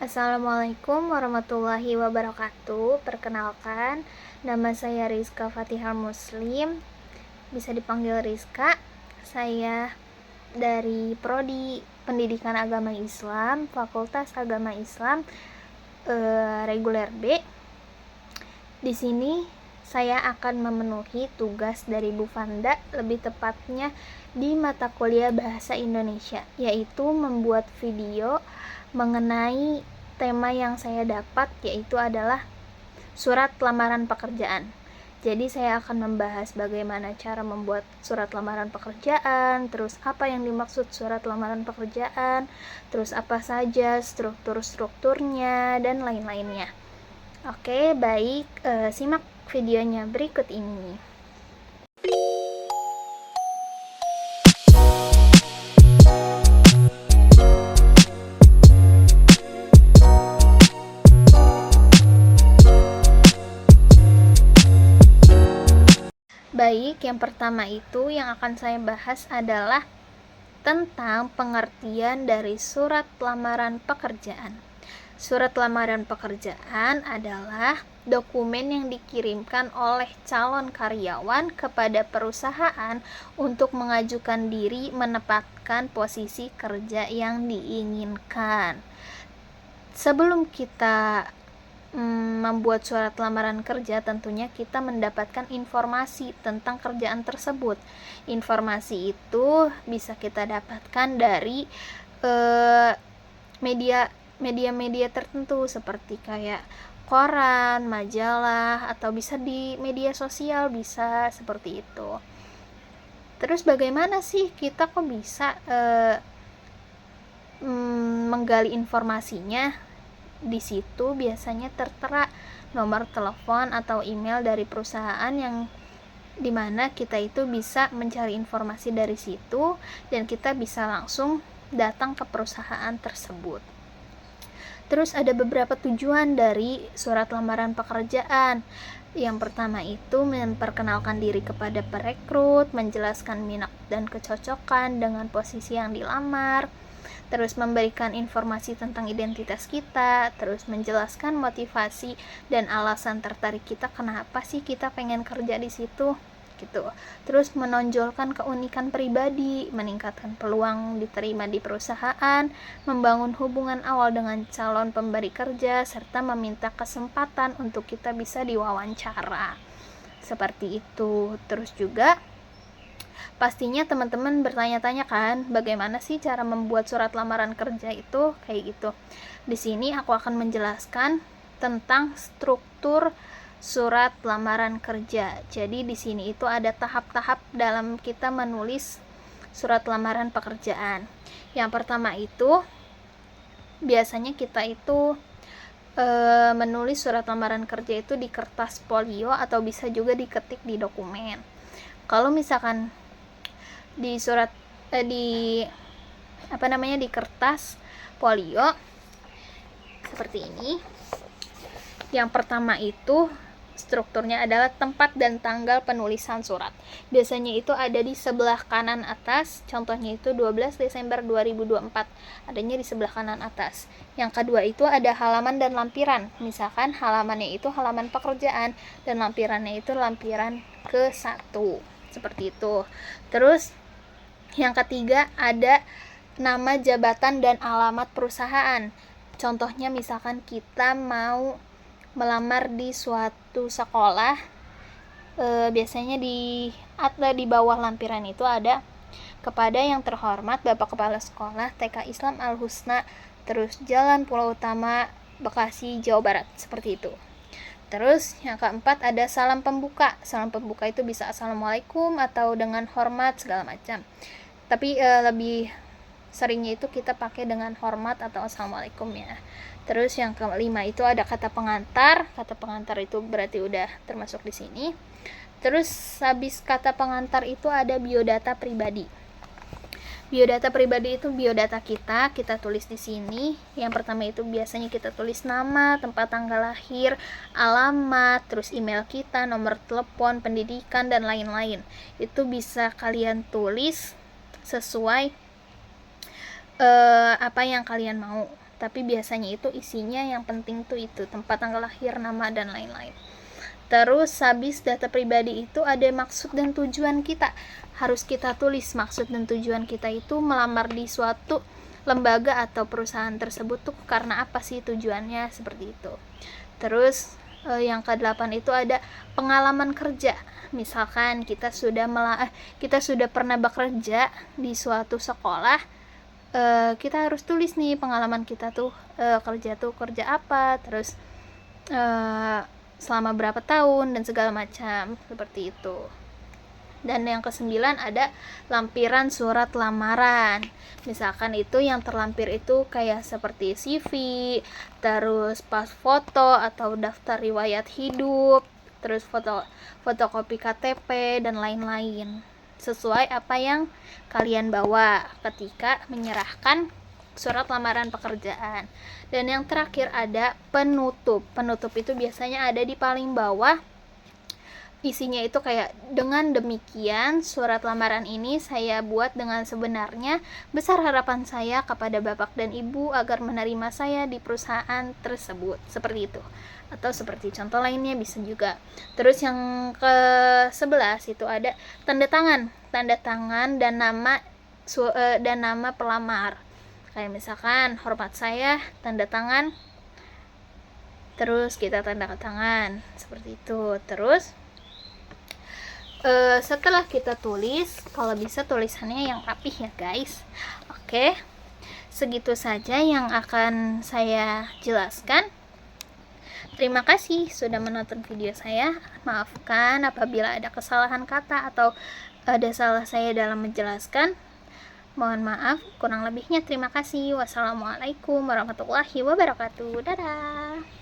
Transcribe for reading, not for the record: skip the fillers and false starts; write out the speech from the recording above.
Assalamualaikum warahmatullahi wabarakatuh. Perkenalkan, nama saya Rizka Fatihal Muslim, bisa dipanggil Rizka. Saya dari Prodi Pendidikan Agama Islam, Fakultas Agama Islam, reguler B. Di sini saya akan memenuhi tugas dari Bu Fanda, lebih tepatnya di mata kuliah Bahasa Indonesia, yaitu membuat video mengenai tema yang saya dapat, yaitu adalah surat lamaran pekerjaan. Jadi saya akan membahas bagaimana cara membuat surat lamaran pekerjaan, terus apa yang dimaksud surat lamaran pekerjaan, terus apa saja struktur-strukturnya, dan lain-lainnya. Oke, baik, simak videonya berikut ini. Baik, yang pertama itu yang akan saya bahas adalah tentang pengertian dari surat lamaran pekerjaan. Surat lamaran pekerjaan adalah dokumen yang dikirimkan oleh calon karyawan kepada perusahaan untuk mengajukan diri menempatkan posisi kerja yang diinginkan. Sebelum kita membuat surat lamaran kerja, tentunya kita mendapatkan informasi tentang kerjaan tersebut. Informasi itu bisa kita dapatkan dari media tertentu seperti kayak koran, majalah, atau bisa di media sosial, bisa seperti itu. Terus bagaimana sih kita kok bisa menggali informasinya? Di situ biasanya tertera nomor telepon atau email dari perusahaan yang dimana kita itu bisa mencari informasi dari situ dan kita bisa langsung datang ke perusahaan tersebut. Terus ada beberapa tujuan dari surat lamaran pekerjaan. Yang pertama itu memperkenalkan diri kepada perekrut, menjelaskan minat dan kecocokan dengan posisi yang dilamar, terus memberikan informasi tentang identitas kita, terus menjelaskan motivasi dan alasan tertarik kita, kenapa sih kita pengen kerja di situ gitu. Terus menonjolkan keunikan pribadi, meningkatkan peluang diterima di perusahaan, membangun hubungan awal dengan calon pemberi kerja, serta meminta kesempatan untuk kita bisa diwawancara. Seperti itu. Terus juga pastinya teman-teman bertanya-tanya kan, bagaimana sih cara membuat surat lamaran kerja itu kayak gitu. Di sini aku akan menjelaskan tentang struktur surat lamaran kerja. Jadi di sini itu ada tahap-tahap dalam kita menulis surat lamaran pekerjaan. Yang pertama itu biasanya kita itu menulis surat lamaran kerja itu di kertas folio atau bisa juga diketik di dokumen. Kalau misalkan di di kertas folio seperti ini, yang pertama itu strukturnya adalah tempat dan tanggal penulisan surat. Biasanya itu ada di sebelah kanan atas, contohnya itu 12 Desember 2024, adanya di sebelah kanan atas. Yang kedua itu ada halaman dan lampiran, misalkan halamannya itu halaman pekerjaan dan lampirannya itu lampiran ke-1, seperti itu. Terus yang ketiga ada nama jabatan dan alamat perusahaan. Contohnya misalkan kita mau melamar di suatu sekolah, biasanya di bawah lampiran itu ada kepada yang terhormat Bapak Kepala Sekolah TK Islam Al Husna, terus Jalan Pulau Utama, Bekasi, Jawa Barat, seperti itu. Terus yang keempat ada salam pembuka. Salam pembuka itu bisa assalamualaikum atau dengan hormat segala macam. Tapi lebih seringnya itu kita pakai dengan hormat atau assalamualaikum ya. Terus yang kelima itu ada kata pengantar. Kata pengantar itu berarti udah termasuk di sini. Terus habis kata pengantar itu ada biodata pribadi. Biodata pribadi itu biodata kita tulis di sini. Yang pertama itu biasanya kita tulis nama, tempat tanggal lahir, alamat, terus email kita, nomor telepon, pendidikan, dan lain-lain. Itu bisa kalian tulis sesuai apa yang kalian mau. tapi biasanya itu isinya yang penting tuh itu tempat tanggal lahir, nama, dan lain-lain. Terus habis data pribadi itu ada maksud dan tujuan kita. Harus kita tulis maksud dan tujuan kita itu melamar di suatu lembaga atau perusahaan tersebut tuh karena apa sih tujuannya, seperti itu. Terus yang ke-8 itu ada pengalaman kerja. Misalkan kita sudah pernah bekerja di suatu sekolah, kita harus tulis nih pengalaman kita tuh kerja apa, terus selama berapa tahun dan segala macam, seperti itu. Dan yang ke-9 ada lampiran surat lamaran. Misalkan itu yang terlampir itu kayak seperti CV, terus pas foto atau daftar riwayat hidup, terus fotokopi KTP dan lain-lain. Sesuai apa yang kalian bawa ketika menyerahkan surat lamaran pekerjaan. Dan yang terakhir ada penutup. Penutup itu biasanya ada di paling bawah. Isinya itu kayak, dengan demikian surat lamaran ini saya buat dengan sebenarnya. Besar harapan saya kepada Bapak dan Ibu agar menerima saya di perusahaan tersebut. Seperti itu. Atau seperti contoh lainnya bisa juga. Terus yang ke-11 itu ada tanda tangan. Tanda tangan dan nama pelamar. Kayak misalkan hormat saya, tanda tangan, terus kita tanda tangan, seperti itu. Terus setelah kita tulis, kalau bisa tulisannya yang rapih ya guys. Oke, segitu saja yang akan saya jelaskan. Terima kasih sudah menonton video saya. Maafkan apabila ada kesalahan kata atau ada salah saya dalam menjelaskan. Mohon maaf, kurang lebihnya terima kasih. Wassalamualaikum warahmatullahi wabarakatuh. Dadah.